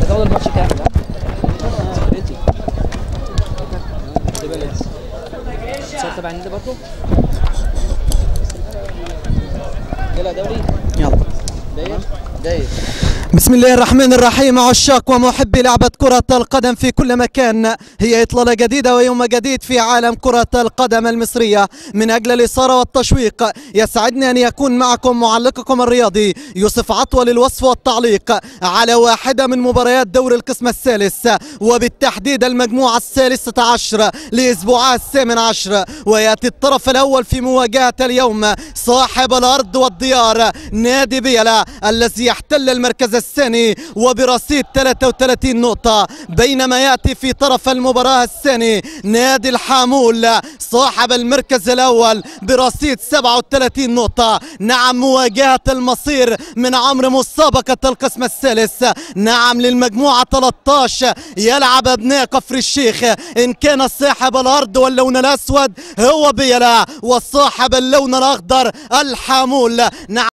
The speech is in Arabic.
تزود الماتش كام؟ صار تبع النادي برضه؟ يلا دوري؟ يلا داير. بسم الله الرحمن الرحيم. عشاق ومحبي لعبة كرة القدم في كل مكان، هي إطلالة جديدة ويوم جديد في عالم كرة القدم المصرية. من أجل الإثارة والتشويق يسعدني أن يكون معكم معلقكم الرياضي يوسف عطوة للوصف والتعليق على واحدة من مباريات دور القسم الثالث، وبالتحديد المجموعة الثالثة عشر لأسبوعها الثامن عشر. ويأتي الطرف الأول في مواجهة اليوم صاحب الأرض والديار نادي بيلا الذي يحتل المركز الثاني وبرصيد 33 نقطة، بينما يأتي في طرف المباراة الثاني نادي الحامول صاحب المركز الأول برصيد 37 نقطة. نعم، مواجهة المصير من عمر مسابقة القسم الثالث. نعم، للمجموعة 13 يلعب أبناء كفر الشيخ، إن كان صاحب الأرض واللون الأسود هو بيلا وصاحب اللون الأخضر الحامول. نعم.